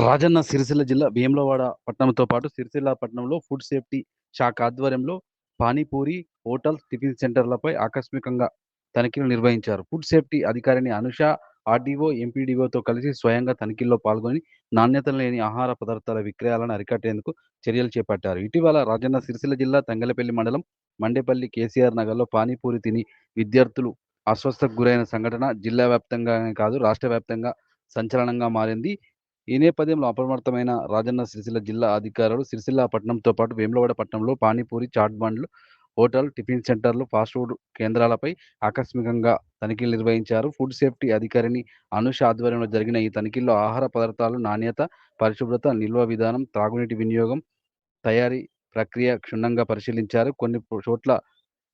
రాజన్న సిరిసిల్ల జిల్లా వేములవాడ పట్టణంతో పాటు సిరిసిల్ల పట్టణంలో ఫుడ్ సేఫ్టీ శాఖ ఆధ్వర్యంలో పానీపూరి, హోటల్స్, టిఫిన్ సెంటర్లపై ఆకస్మికంగా తనిఖీలు నిర్వహించారు. ఫుడ్ సేఫ్టీ అధికారిని అనుష, ఆర్డీఓ, ఎంపీడీఓతో కలిసి స్వయంగా తనిఖీల్లో పాల్గొని నాణ్యత లేని ఆహార పదార్థాల విక్రయాలను అరికట్టేందుకు చర్యలు చేపట్టారు. ఇటీవల రాజన్న సిరిసిల్ల జిల్లా తంగళ్లపల్లి మండలం మండేపల్లి కేసీఆర్ నగర్‌లో పానీపూరి తిని విద్యార్థులు అస్వస్థతకు గురైన సంఘటన జిల్లా వ్యాప్తంగానే కాదు రాష్ట్ర వ్యాప్తంగా సంచలనంగా మారింది. ఈ నేపథ్యంలో అప్రమత్తమైన రాజన్న సిరిసిల్ల జిల్లా అధికారులు సిరిసిల్ల పట్టణంతో పాటు వేములవాడ పట్టణంలో పానీపూరి, చాట్ బండ్లు, హోటల్, టిఫిన్ సెంటర్లు, ఫాస్ట్ ఫుడ్ కేంద్రాలపై ఆకస్మికంగా తనిఖీలు నిర్వహించారు. ఫుడ్ సేఫ్టీ అధికారిని అనుష ఆధ్వర్యంలో జరిగిన ఈ తనిఖీల్లో ఆహార పదార్థాలు నాణ్యత, పరిశుభ్రత, నిల్వ విధానం, త్రాగునీటి వినియోగం, తయారీ ప్రక్రియ క్షుణ్ణంగా పరిశీలించారు. కొన్ని చోట్ల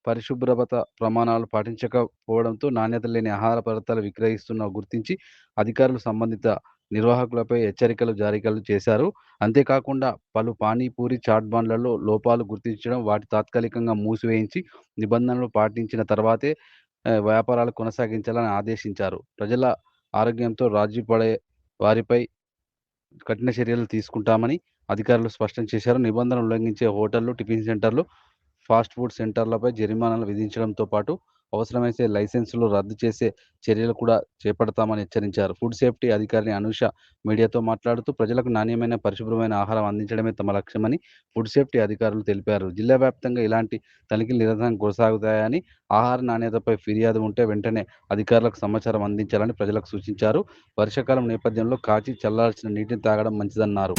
పరిశుభ్రత ప్రమాణాలు పాటించకపోవడంతో నాణ్యత లేని ఆహార పదార్థాలు విక్రయిస్తున్న గుర్తించి అధికారులు సంబంధిత నిర్వాహకులపై హెచ్చరికలు జారీలు చేశారు. అంతేకాకుండా పలు పానీపూరి, చాట్ బండ్లలో లోపాలు గుర్తించడం, వాటి తాత్కాలికంగా మూసివేయించి నిబంధనలు పాటించిన తర్వాతే వ్యాపారాలు కొనసాగించాలని ఆదేశించారు. ప్రజల ఆరోగ్యంతో రాజీ పడే వారిపై కఠిన చర్యలు తీసుకుంటామని అధికారులు స్పష్టం చేశారు. నిబంధనలు ఉల్లంఘించే హోటళ్లు, టిఫిన్ సెంటర్లు, ఫాస్ట్ ఫుడ్ సెంటర్లపై జరిమానాలు విధించడంతో పాటు అవసరమైతే లైసెన్సులు రద్దు చేసే చర్యలు కూడా చేపడతామని హెచ్చరించారు. ఫుడ్ సేఫ్టీ అధికారిని అనుష మీడియాతో మాట్లాడుతూ ప్రజలకు నాణ్యమైన, పరిశుభ్రమైన ఆహారం అందించడమే తమ లక్ష్యమని ఫుడ్ సేఫ్టీ అధికారులు తెలిపారు. జిల్లా వ్యాప్తంగా ఇలాంటి తనిఖీలు నిరంతరం కొనసాగుతాయని, ఆహార నాణ్యతపై ఫిర్యాదు ఉంటే వెంటనే అధికారులకు సమాచారం అందించాలని ప్రజలకు సూచించారు. వర్షాకాలం నేపథ్యంలో కాచి చల్లార్చిన నీటిని తాగడం మంచిదన్నారు.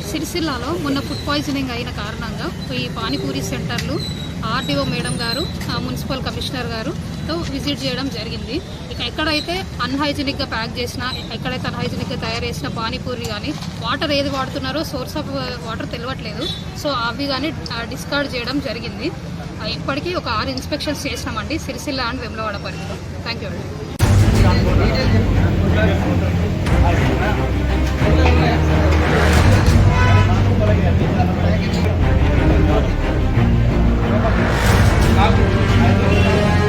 సిరిసిల్లాలో మొన్న ఫుడ్ పాయిజనింగ్ అయిన కారణంగా ఈ పానీపూరి సెంటర్లు ఆర్డీఓ మేడం గారు, మున్సిపల్ కమిషనర్ గారుతో విజిట్ చేయడం జరిగింది. ఇక ఎక్కడైతే అన్హైజీనిక్గా ప్యాక్ చేసినా, ఎక్కడైతే అన్హైజీనిక్గా తయారు చేసిన పానీపూరి కానీ వాటర్ ఏది వాడుతున్నారో సోర్స్ ఆఫ్ వాటర్ తెలియట్లేదు. సో అవి కానీ డిస్కార్డ్ చేయడం జరిగింది. ఇప్పటికీ ఒక 6 ఇన్స్పెక్షన్స్ చేసినామండి సిరిసిల్ల అండ్ వేములవాడ పరిధిలో. థ్యాంక్ యూ అండి. Aku